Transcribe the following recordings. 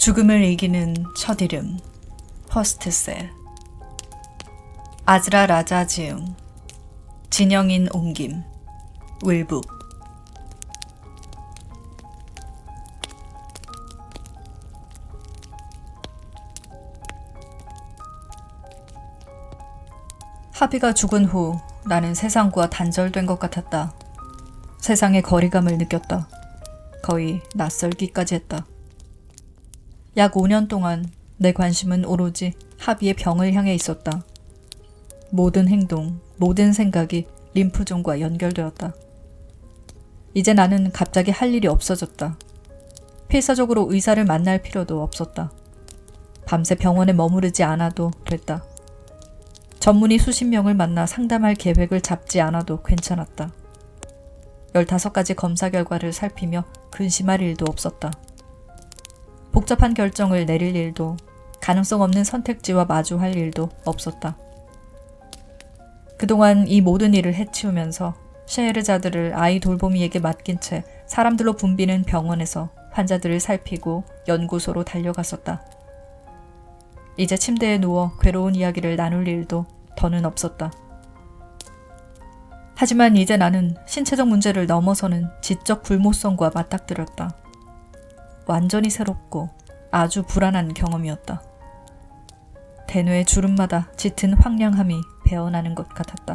죽음을 이기는 첫 이름 퍼스트셀. 아즈라 라자 지음. 진영인 옮김. 윌북. 하비가 죽은 후 나는 세상과 단절된 것 같았다. 세상의 거리감을 느꼈다. 거의 낯설기까지 했다. 약 5년 동안 내 관심은 오로지 하비의 병을 향해 있었다. 모든 행동, 모든 생각이 림프종과 연결되었다. 이제 나는 갑자기 할 일이 없어졌다. 필사적으로 의사를 만날 필요도 없었다. 밤새 병원에 머무르지 않아도 됐다. 전문의 수십 명을 만나 상담할 계획을 잡지 않아도 괜찮았다. 15가지 검사 결과를 살피며 근심할 일도 없었다. 복잡한 결정을 내릴 일도, 가능성 없는 선택지와 마주할 일도 없었다. 그동안 이 모든 일을 해치우면서 셰헤르자드를 아이 돌보미에게 맡긴 채 사람들로 붐비는 병원에서 환자들을 살피고 연구소로 달려갔었다. 이제 침대에 누워 괴로운 이야기를 나눌 일도 더는 없었다. 하지만 이제 나는 신체적 문제를 넘어서는 지적 불모성과 맞닥뜨렸다. 완전히 새롭고 아주 불안한 경험이었다. 대뇌의 주름마다 짙은 황량함이 배어나는 것 같았다.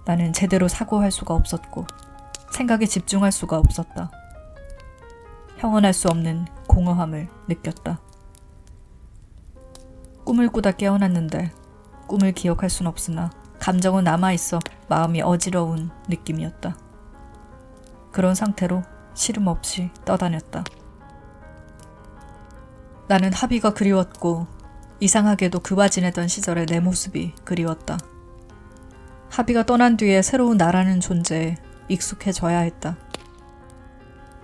나는 제대로 사고할 수가 없었고 생각에 집중할 수가 없었다. 형언할 수 없는 공허함을 느꼈다. 꿈을 꾸다 깨어났는데 꿈을 기억할 순 없으나 감정은 남아있어 마음이 어지러운 느낌이었다. 그런 상태로 시름 없이 떠다녔다. 나는 하비가 그리웠고 이상하게도 그와 지내던 시절의 내 모습이 그리웠다. 하비가 떠난 뒤에 새로운 나라는 존재에 익숙해져야 했다.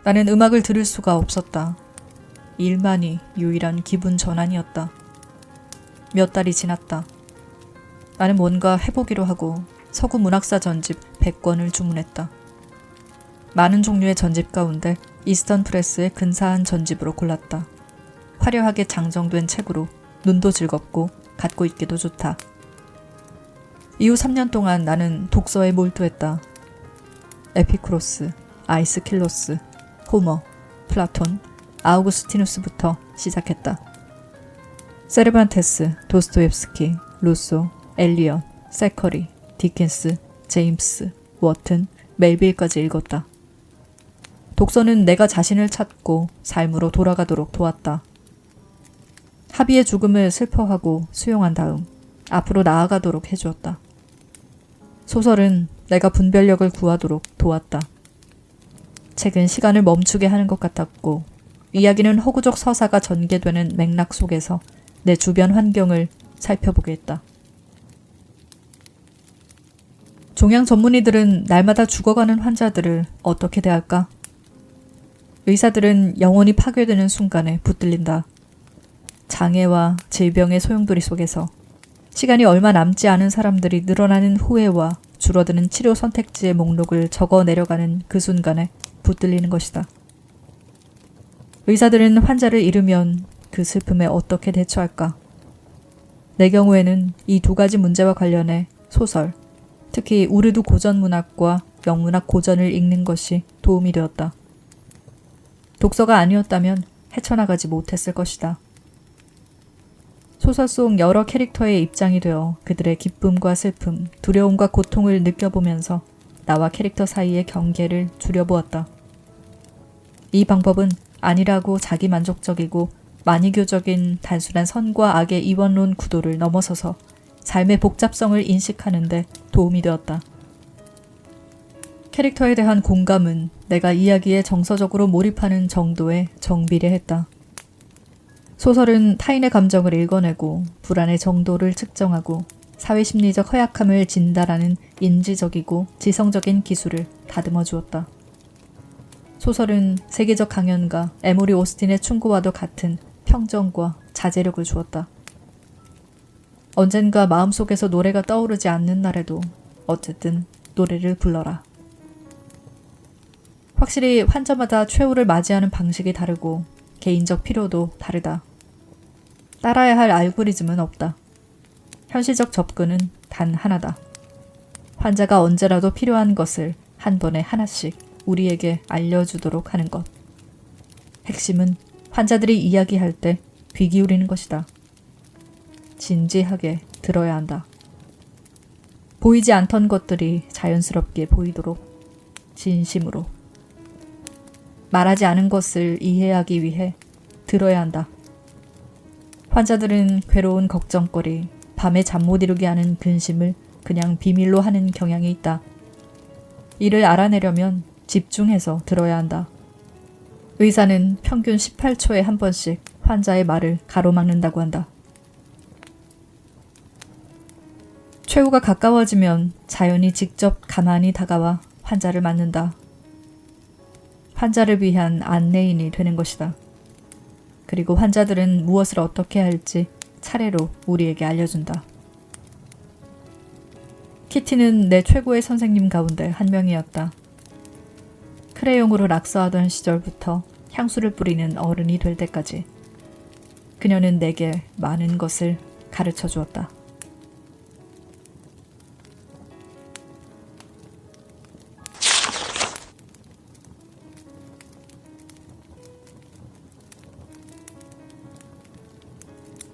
나는 음악을 들을 수가 없었다. 일만이 유일한 기분 전환이었다. 몇 달이 지났다. 나는 뭔가 해보기로 하고 서구 문학사 전집 100권을 주문했다. 많은 종류의 전집 가운데 이스턴 프레스의 근사한 전집으로 골랐다. 화려하게 장정된 책으로 눈도 즐겁고 갖고 있기도 좋다. 이후 3년 동안 나는 독서에 몰두했다. 에피쿠로스, 아이스킬로스, 호머, 플라톤, 아우구스티누스부터 시작했다. 세르반테스, 도스토옙스키, 루소, 엘리엇, 세커리, 디킨스, 제임스, 워튼, 멜빌까지 읽었다. 독서는 내가 자신을 찾고 삶으로 돌아가도록 도왔다. 하비의 죽음을 슬퍼하고 수용한 다음 앞으로 나아가도록 해주었다. 소설은 내가 분별력을 구하도록 도왔다. 책은 시간을 멈추게 하는 것 같았고 이야기는 허구적 서사가 전개되는 맥락 속에서 내 주변 환경을 살펴보게 했다. 종양 전문의들은 날마다 죽어가는 환자들을 어떻게 대할까? 의사들은 영혼이 파괴되는 순간에 붙들린다. 장애와 질병의 소용돌이 속에서 시간이 얼마 남지 않은 사람들이 늘어나는 후회와 줄어드는 치료 선택지의 목록을 적어 내려가는 그 순간에 붙들리는 것이다. 의사들은 환자를 잃으면 그 슬픔에 어떻게 대처할까? 내 경우에는 이 두 가지 문제와 관련해 소설, 특히 우르두 고전 문학과 영문학 고전을 읽는 것이 도움이 되었다. 독서가 아니었다면 헤쳐나가지 못했을 것이다. 소설 속 여러 캐릭터의 입장이 되어 그들의 기쁨과 슬픔, 두려움과 고통을 느껴보면서 나와 캐릭터 사이의 경계를 줄여보았다. 이 방법은 안일하고 자기만족적이고 만이교적인 단순한 선과 악의 이원론 구도를 넘어서서 삶의 복잡성을 인식하는 데 도움이 되었다. 캐릭터에 대한 공감은 내가 이야기에 정서적으로 몰입하는 정도에 정비례했다. 소설은 타인의 감정을 읽어내고 불안의 정도를 측정하고 사회심리적 허약함을 진단하는 인지적이고 지성적인 기술을 다듬어 주었다. 소설은 세계적 강연가 에모리 오스틴의 충고와도 같은 평정과 자제력을 주었다. 언젠가 마음속에서 노래가 떠오르지 않는 날에도 어쨌든 노래를 불러라. 확실히 환자마다 최후를 맞이하는 방식이 다르고 개인적 필요도 다르다. 따라야 할 알고리즘은 없다. 현실적 접근은 단 하나다. 환자가 언제라도 필요한 것을 한 번에 하나씩 우리에게 알려주도록 하는 것. 핵심은 환자들이 이야기할 때 귀 기울이는 것이다. 진지하게 들어야 한다. 보이지 않던 것들이 자연스럽게 보이도록 진심으로. 말하지 않은 것을 이해하기 위해 들어야 한다. 환자들은 괴로운 걱정거리, 밤에 잠 못 이루게 하는 근심을 그냥 비밀로 하는 경향이 있다. 이를 알아내려면 집중해서 들어야 한다. 의사는 평균 18초에 한 번씩 환자의 말을 가로막는다고 한다. 최후가 가까워지면 자연히 직접 가만히 다가와 환자를 맞는다. 환자를 위한 안내인이 되는 것이다. 그리고 환자들은 무엇을 어떻게 할지 차례로 우리에게 알려준다. 키티는 내 최고의 선생님 가운데 한 명이었다. 크레용으로 락서하던 시절부터 향수를 뿌리는 어른이 될 때까지 그녀는 내게 많은 것을 가르쳐 주었다.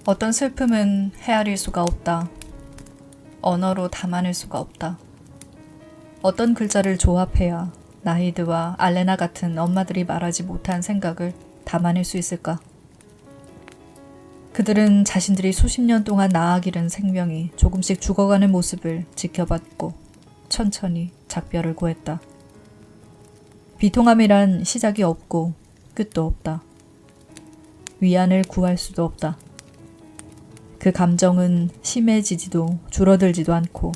어떤 슬픔은 헤아릴 수가 없다. 언어로 담아낼 수가 없다. 어떤 글자를 조합해야 나이드와 알레나 같은 엄마들이 말하지 못한 생각을 담아낼 수 있을까? 그들은 자신들이 수십 년 동안 낳아 기른 생명이 조금씩 죽어가는 모습을 지켜봤고 천천히 작별을 고했다. 비통함이란 시작이 없고 끝도 없다. 위안을 구할 수도 없다. 그 감정은 심해지지도 줄어들지도 않고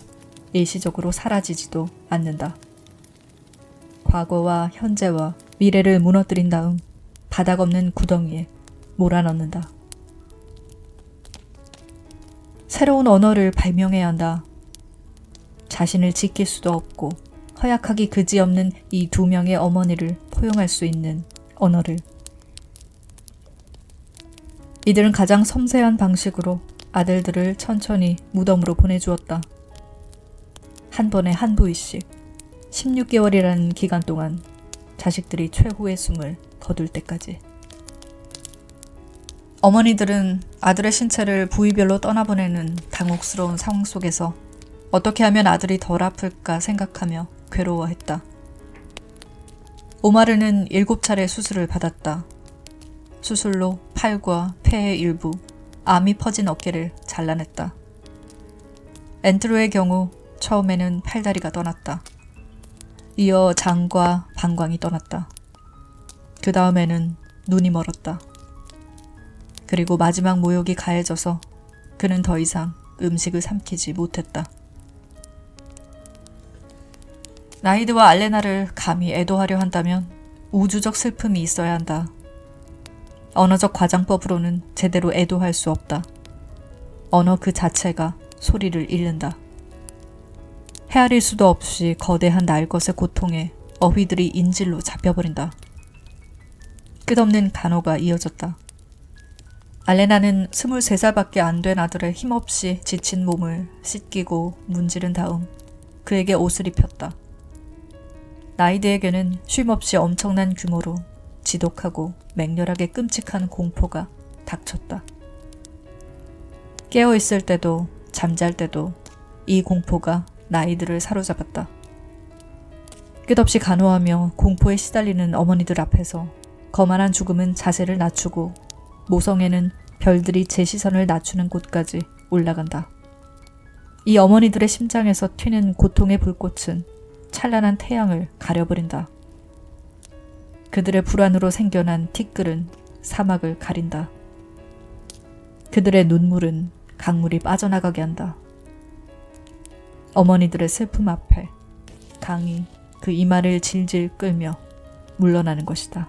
일시적으로 사라지지도 않는다. 과거와 현재와 미래를 무너뜨린 다음 바닥 없는 구덩이에 몰아넣는다. 새로운 언어를 발명해야 한다. 자신을 지킬 수도 없고 허약하기 그지없는 이 두 명의 어머니를 포용할 수 있는 언어를. 이들은 가장 섬세한 방식으로 아들들을 천천히 무덤으로 보내주었다. 한 번에 한 부위씩 16개월이라는 기간 동안 자식들이 최후의 숨을 거둘 때까지. 어머니들은 아들의 신체를 부위별로 떠나보내는 당혹스러운 상황 속에서 어떻게 하면 아들이 덜 아플까 생각하며 괴로워했다. 오마르는 7차례 수술을 받았다. 수술로 팔과 폐의 일부, 암이 퍼진 어깨를 잘라냈다. 앤드루의 경우 처음에는 팔다리가 떠났다. 이어 장과 방광이 떠났다. 그 다음에는 눈이 멀었다. 그리고 마지막 모욕이 가해져서 그는 더 이상 음식을 삼키지 못했다. 나이드와 알레나를 감히 애도하려 한다면 우주적 슬픔이 있어야 한다. 언어적 과장법으로는 제대로 애도할 수 없다. 언어 그 자체가 소리를 잃는다. 헤아릴 수도 없이 거대한 날것의 고통에 어휘들이 인질로 잡혀버린다. 끝없는 간호가 이어졌다. 알레나는 23살밖에 안 된 아들의 힘없이 지친 몸을 씻기고 문지른 다음 그에게 옷을 입혔다. 나이드에게는 쉼없이 엄청난 규모로 지독하고 맹렬하게 끔찍한 공포가 닥쳤다. 깨어있을 때도 잠잘 때도 이 공포가 나이드를 사로잡았다. 끝없이 간호하며 공포에 시달리는 어머니들 앞에서 거만한 죽음은 자세를 낮추고 모성애는 별들이 제 시선을 낮추는 곳까지 올라간다. 이 어머니들의 심장에서 튀는 고통의 불꽃은 찬란한 태양을 가려버린다. 그들의 불안으로 생겨난 티끌은 사막을 가린다. 그들의 눈물은 강물이 빠져나가게 한다. 어머니들의 슬픔 앞에 강이 그 이마를 질질 끌며 물러나는 것이다.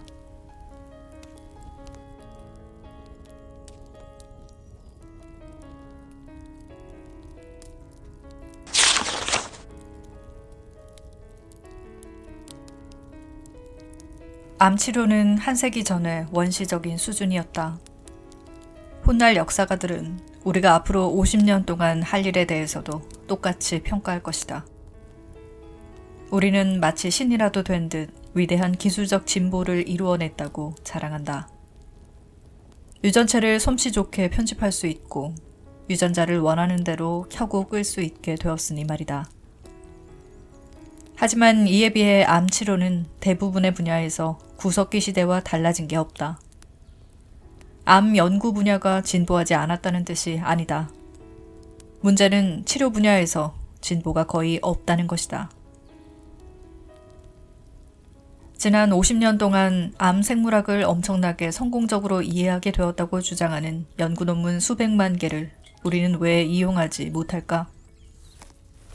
암 치료는 한 세기 전에 원시적인 수준이었다. 훗날 역사가들은 우리가 앞으로 50년 동안 할 일에 대해서도 똑같이 평가할 것이다. 우리는 마치 신이라도 된 듯 위대한 기술적 진보를 이루어냈다고 자랑한다. 유전체를 솜씨 좋게 편집할 수 있고 유전자를 원하는 대로 켜고 끌 수 있게 되었으니 말이다. 하지만 이에 비해 암 치료는 대부분의 분야에서 구석기 시대와 달라진 게 없다. 암 연구 분야가 진보하지 않았다는 뜻이 아니다. 문제는 치료 분야에서 진보가 거의 없다는 것이다. 지난 50년 동안 암 생물학을 엄청나게 성공적으로 이해하게 되었다고 주장하는 연구 논문 수백만 개를 우리는 왜 이용하지 못할까?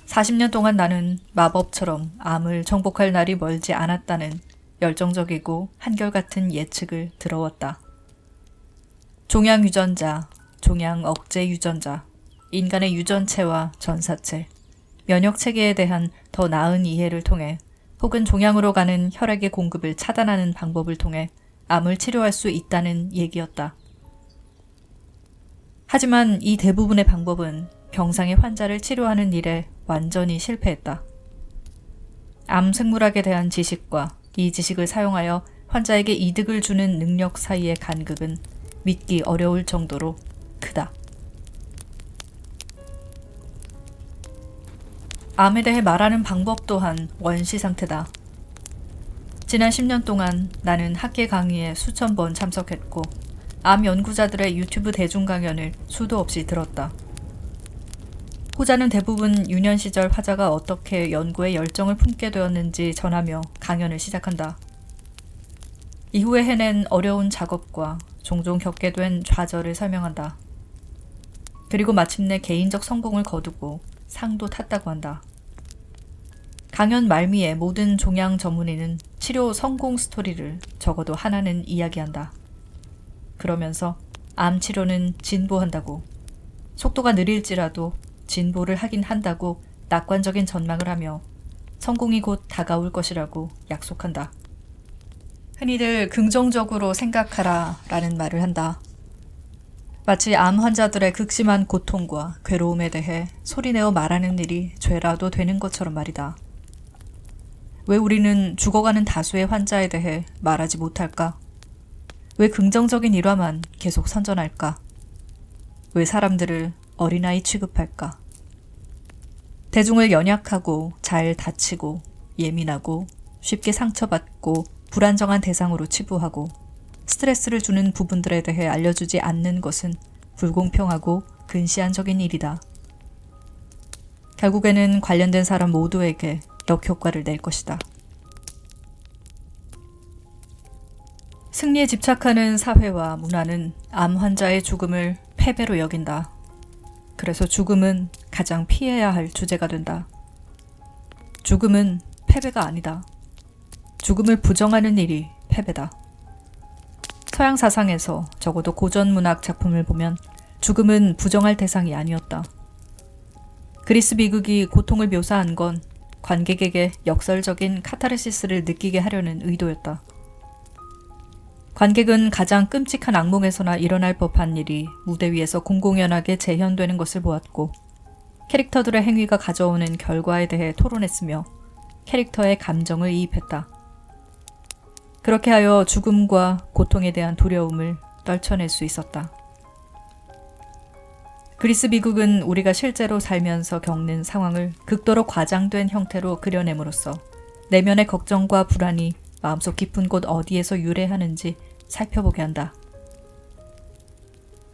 40년 동안 나는 마법처럼 암을 정복할 날이 멀지 않았다는 열정적이고 한결같은 예측을 들어왔다. 종양 유전자, 종양 억제 유전자, 인간의 유전체와 전사체, 면역체계에 대한 더 나은 이해를 통해 혹은 종양으로 가는 혈액의 공급을 차단하는 방법을 통해 암을 치료할 수 있다는 얘기였다. 하지만 이 대부분의 방법은 병상의 환자를 치료하는 일에 완전히 실패했다. 암 생물학에 대한 지식과 이 지식을 사용하여 환자에게 이득을 주는 능력 사이의 간극은 믿기 어려울 정도로 크다. 암에 대해 말하는 방법 또한 원시 상태다. 지난 10년 동안 나는 학계 강의에 수천 번 참석했고 암 연구자들의 유튜브 대중 강연을 수도 없이 들었다. 호자는 대부분 유년 시절 화자가 어떻게 연구에 열정을 품게 되었는지 전하며 강연을 시작한다. 이후에 해낸 어려운 작업과 종종 겪게 된 좌절을 설명한다. 그리고 마침내 개인적 성공을 거두고 상도 탔다고 한다. 강연 말미에 모든 종양 전문의는 치료 성공 스토리를 적어도 하나는 이야기한다. 그러면서 암 치료는 진보한다고, 속도가 느릴지라도 진보를 하긴 한다고 낙관적인 전망을 하며 성공이 곧 다가올 것이라고 약속한다. 흔히들 긍정적으로 생각하라 라는 말을 한다. 마치 암 환자들의 극심한 고통과 괴로움에 대해 소리내어 말하는 일이 죄라도 되는 것처럼 말이다. 왜 우리는 죽어가는 다수의 환자에 대해 말하지 못할까? 왜 긍정적인 일화만 계속 선전할까? 왜 사람들을 어린아이 취급할까? 대중을 연약하고 잘 다치고 예민하고 쉽게 상처받고 불안정한 대상으로 치부하고 스트레스를 주는 부분들에 대해 알려주지 않는 것은 불공평하고 근시안적인 일이다. 결국에는 관련된 사람 모두에게 역효과를 낼 것이다. 승리에 집착하는 사회와 문화는 암 환자의 죽음을 패배로 여긴다. 그래서 죽음은 가장 피해야 할 주제가 된다. 죽음은 패배가 아니다. 죽음을 부정하는 일이 패배다. 서양 사상에서 적어도 고전 문학 작품을 보면 죽음은 부정할 대상이 아니었다. 그리스 비극이 고통을 묘사한 건 관객에게 역설적인 카타르시스를 느끼게 하려는 의도였다. 관객은 가장 끔찍한 악몽에서나 일어날 법한 일이 무대 위에서 공공연하게 재현되는 것을 보았고 캐릭터들의 행위가 가져오는 결과에 대해 토론했으며 캐릭터의 감정을 이입했다. 그렇게 하여 죽음과 고통에 대한 두려움을 떨쳐낼 수 있었다. 그리스 비극은 우리가 실제로 살면서 겪는 상황을 극도로 과장된 형태로 그려냄으로써 내면의 걱정과 불안이 마음속 깊은 곳 어디에서 유래하는지 살펴보게 한다.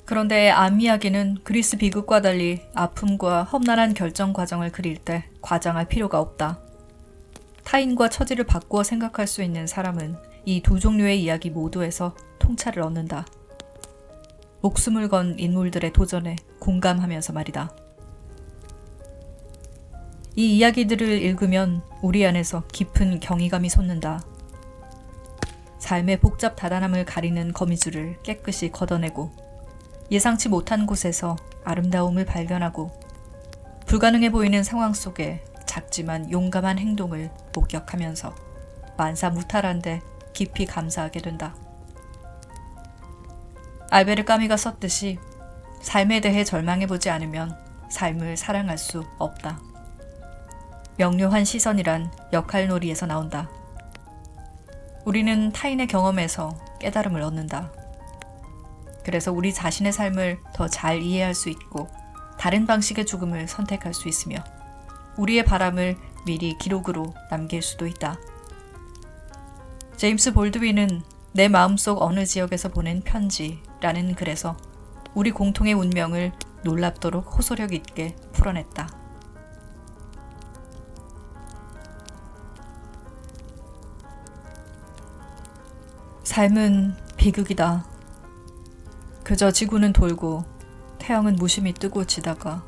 그런데 암 이야기는 그리스 비극과 달리 아픔과 험난한 결정 과정을 그릴 때 과장할 필요가 없다. 타인과 처지를 바꾸어 생각할 수 있는 사람은 이 두 종류의 이야기 모두에서 통찰을 얻는다. 목숨을 건 인물들의 도전에 공감하면서 말이다. 이 이야기들을 읽으면 우리 안에서 깊은 경이감이 솟는다. 삶의 복잡 다단함을 가리는 거미줄을 깨끗이 걷어내고 예상치 못한 곳에서 아름다움을 발견하고 불가능해 보이는 상황 속에 작지만 용감한 행동을 목격하면서 만사무탈한데 깊이 감사하게 된다. 알베르 까미가 썼듯이 삶에 대해 절망해보지 않으면 삶을 사랑할 수 없다. 명료한 시선이란 역할놀이에서 나온다. 우리는 타인의 경험에서 깨달음을 얻는다. 그래서 우리 자신의 삶을 더 잘 이해할 수 있고 다른 방식의 죽음을 선택할 수 있으며 우리의 바람을 미리 기록으로 남길 수도 있다. 제임스 볼드윈은 내 마음속 어느 지역에서 보낸 편지라는 글에서 우리 공통의 운명을 놀랍도록 호소력 있게 풀어냈다. 삶은 비극이다. 그저 지구는 돌고 태양은 무심히 뜨고 지다가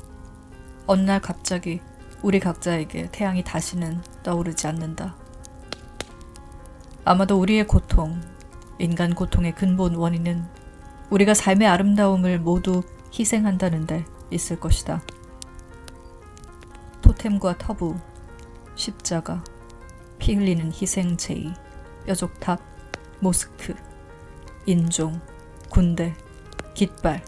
어느 날 갑자기 우리 각자에게 태양이 다시는 떠오르지 않는다. 아마도 우리의 고통, 인간 고통의 근본 원인은 우리가 삶의 아름다움을 모두 희생한다는 데 있을 것이다. 토템과 터부, 십자가, 피 흘리는 희생제의, 뾰족탑, 모스크, 인종, 군대, 깃발,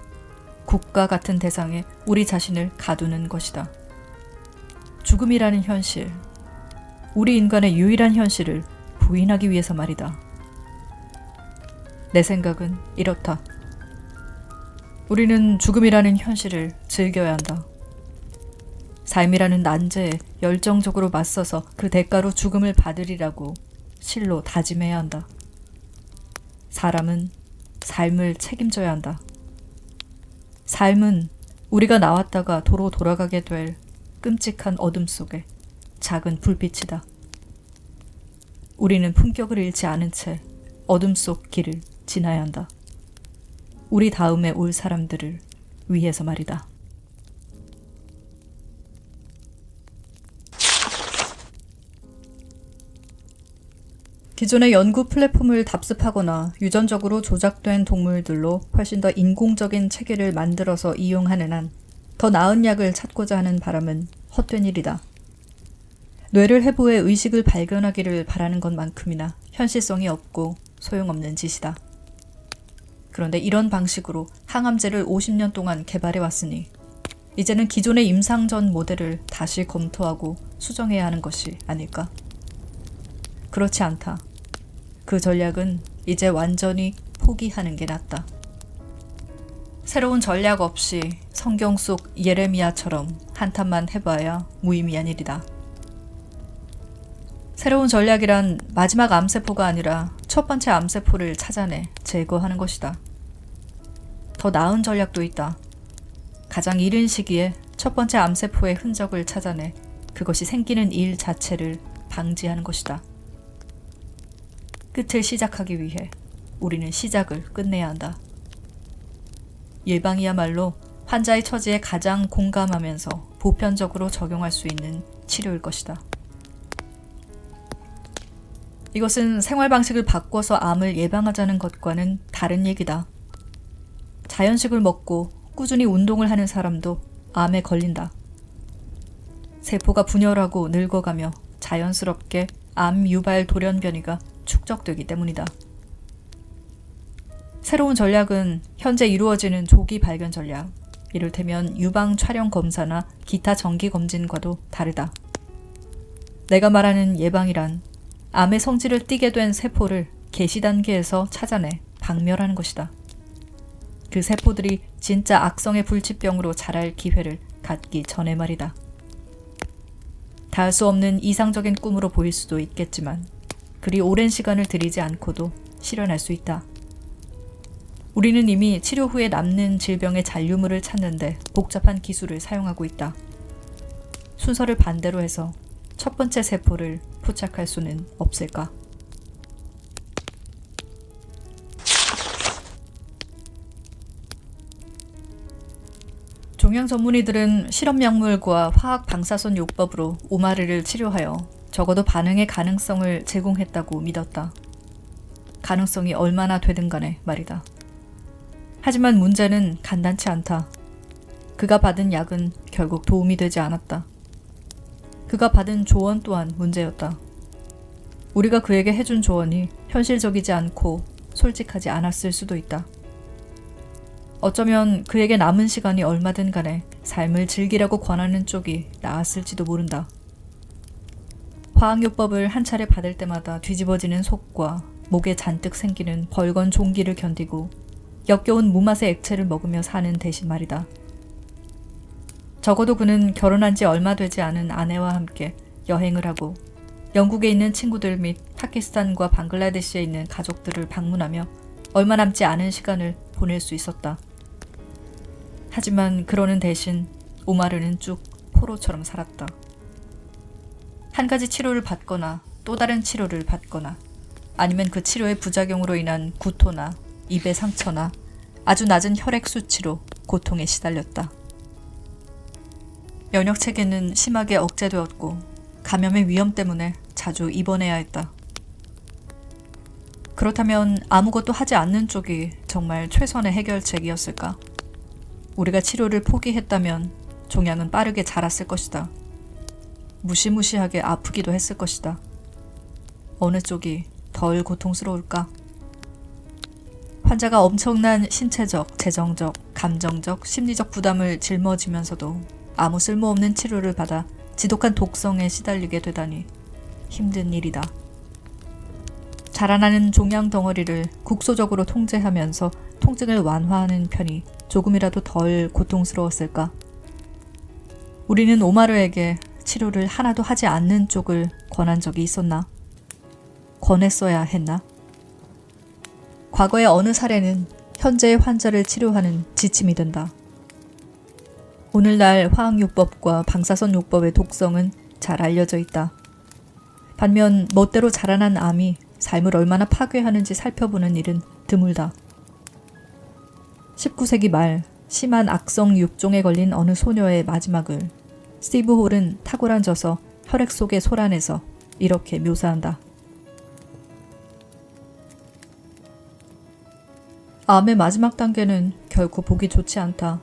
국가 같은 대상에 우리 자신을 가두는 것이다. 죽음이라는 현실, 우리 인간의 유일한 현실을 부인하기 위해서 말이다. 내 생각은 이렇다. 우리는 죽음이라는 현실을 즐겨야 한다. 삶이라는 난제에 열정적으로 맞서서 그 대가로 죽음을 받으리라고 실로 다짐해야 한다. 사람은 삶을 책임져야 한다. 삶은 우리가 나왔다가 도로 돌아가게 될 끔찍한 어둠 속에 작은 불빛이다. 우리는 품격을 잃지 않은 채 어둠 속 길을 지나야 한다. 우리 다음에 올 사람들을 위해서 말이다. 기존의 연구 플랫폼을 답습하거나 유전적으로 조작된 동물들로 훨씬 더 인공적인 체계를 만들어서 이용하는 한 더 나은 약을 찾고자 하는 바람은 헛된 일이다. 뇌를 해부해 의식을 발견하기를 바라는 것만큼이나 현실성이 없고 소용없는 짓이다. 그런데 이런 방식으로 항암제를 50년 동안 개발해 왔으니 이제는 기존의 임상전 모델을 다시 검토하고 수정해야 하는 것이 아닐까? 그렇지 않다. 그 전략은 이제 완전히 포기하는 게 낫다. 새로운 전략 없이 성경 속 예레미야처럼 한탄만 해봐야 무의미한 일이다. 새로운 전략이란 마지막 암세포가 아니라 첫 번째 암세포를 찾아내 제거하는 것이다. 더 나은 전략도 있다. 가장 이른 시기에 첫 번째 암세포의 흔적을 찾아내 그것이 생기는 일 자체를 방지하는 것이다. 끝을 시작하기 위해 우리는 시작을 끝내야 한다. 예방이야말로 환자의 처지에 가장 공감하면서 보편적으로 적용할 수 있는 치료일 것이다. 이것은 생활 방식을 바꿔서 암을 예방하자는 것과는 다른 얘기다. 자연식을 먹고 꾸준히 운동을 하는 사람도 암에 걸린다. 세포가 분열하고 늙어가며 자연스럽게 암 유발 돌연변이가 축적되기 때문이다. 새로운 전략은 현재 이루어지는 조기 발견 전략, 이를테면 유방 촬영 검사나 기타 정기 검진과도 다르다. 내가 말하는 예방이란 암의 성질을 띠게 된 세포를 개시 단계에서 찾아내 박멸하는 것이다. 그 세포들이 진짜 악성의 불치병으로 자랄 기회를 갖기 전에 말이다. 닿을 수 없는 이상적인 꿈으로 보일 수도 있겠지만 그리 오랜 시간을 들이지 않고도 실현할 수 있다. 우리는 이미 치료 후에 남는 질병의 잔류물을 찾는데 복잡한 기술을 사용하고 있다. 순서를 반대로 해서 첫 번째 세포를 포착할 수는 없을까? 종양 전문의들은 실험 약물과 화학 방사선 요법으로 오마르를 치료하여 적어도 반응의 가능성을 제공했다고 믿었다. 가능성이 얼마나 되든 간에 말이다. 하지만 문제는 간단치 않다. 그가 받은 약은 결국 도움이 되지 않았다. 그가 받은 조언 또한 문제였다. 우리가 그에게 해준 조언이 현실적이지 않고 솔직하지 않았을 수도 있다. 어쩌면 그에게 남은 시간이 얼마든 간에 삶을 즐기라고 권하는 쪽이 나았을지도 모른다. 화학요법을 한 차례 받을 때마다 뒤집어지는 속과 목에 잔뜩 생기는 벌건 종기를 견디고 역겨운 무맛의 액체를 먹으며 사는 대신 말이다. 적어도 그는 결혼한 지 얼마 되지 않은 아내와 함께 여행을 하고 영국에 있는 친구들 및 파키스탄과 방글라데시에 있는 가족들을 방문하며 얼마 남지 않은 시간을 보낼 수 있었다. 하지만 그러는 대신 오마르는 쭉 포로처럼 살았다. 한 가지 치료를 받거나 또 다른 치료를 받거나 아니면 그 치료의 부작용으로 인한 구토나 입의 상처나 아주 낮은 혈액 수치로 고통에 시달렸다. 면역 체계는 심하게 억제되었고 감염의 위험 때문에 자주 입원해야 했다. 그렇다면 아무것도 하지 않는 쪽이 정말 최선의 해결책이었을까? 우리가 치료를 포기했다면 종양은 빠르게 자랐을 것이다. 무시무시하게 아프기도 했을 것이다. 어느 쪽이 덜 고통스러울까? 환자가 엄청난 신체적, 재정적, 감정적, 심리적 부담을 짊어지면서도 아무 쓸모없는 치료를 받아 지독한 독성에 시달리게 되다니 힘든 일이다. 자라나는 종양 덩어리를 국소적으로 통제하면서 통증을 완화하는 편이 조금이라도 덜 고통스러웠을까? 우리는 오마르에게 치료를 하나도 하지 않는 쪽을 권한 적이 있었나? 권했어야 했나? 과거의 어느 사례는 현재의 환자를 치료하는 지침이 된다. 오늘날 화학요법과 방사선요법의 독성은 잘 알려져 있다. 반면 멋대로 자라난 암이 삶을 얼마나 파괴하는지 살펴보는 일은 드물다. 19세기 말 심한 악성 육종에 걸린 어느 소녀의 마지막을 스티브 홀은 탁월한 저서 혈액 속에 솟아내서 이렇게 묘사한다. 암의 마지막 단계는 결코 보기 좋지 않다.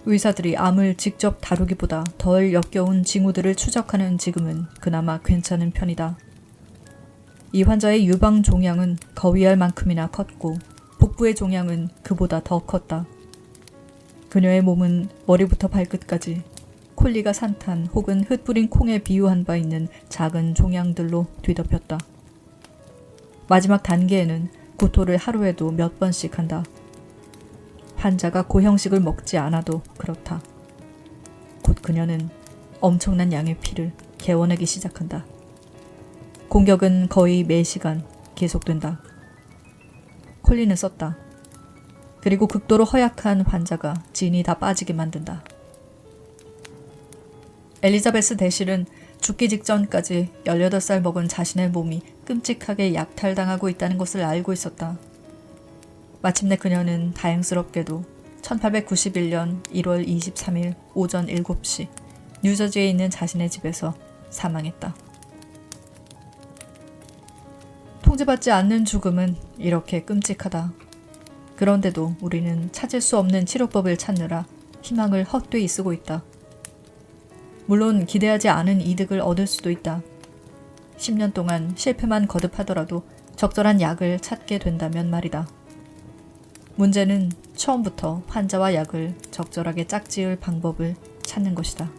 의사들이 암을 직접 다루기보다 덜 역겨운 징후들을 추적하는 지금은 그나마 괜찮은 편이다. 이 환자의 유방 종양은 거위알 만큼이나 컸고 복부의 종양은 그보다 더 컸다. 그녀의 몸은 머리부터 발끝까지 콜리가 산탄 혹은 흩뿌린 콩에 비유한 바 있는 작은 종양들로 뒤덮였다. 마지막 단계에는 구토를 하루에도 몇 번씩 한다. 환자가 고형식을 먹지 않아도 그렇다. 곧 그녀는 엄청난 양의 피를 개워내기 시작한다. 공격은 거의 매시간 계속된다. 콜리는 썼다. 그리고 극도로 허약한 환자가 진이 다 빠지게 만든다. 엘리자베스 대실은 죽기 직전까지 18살 먹은 자신의 몸이 끔찍하게 약탈당하고 있다는 것을 알고 있었다. 마침내 그녀는 다행스럽게도 1891년 1월 23일 오전 7시 뉴저지에 있는 자신의 집에서 사망했다. 통제받지 않는 죽음은 이렇게 끔찍하다. 그런데도 우리는 찾을 수 없는 치료법을 찾느라 희망을 헛되이 쓰고 있다. 물론 기대하지 않은 이득을 얻을 수도 있다. 10년 동안 실패만 거듭하더라도 적절한 약을 찾게 된다면 말이다. 문제는 처음부터 환자와 약을 적절하게 짝지을 방법을 찾는 것이다.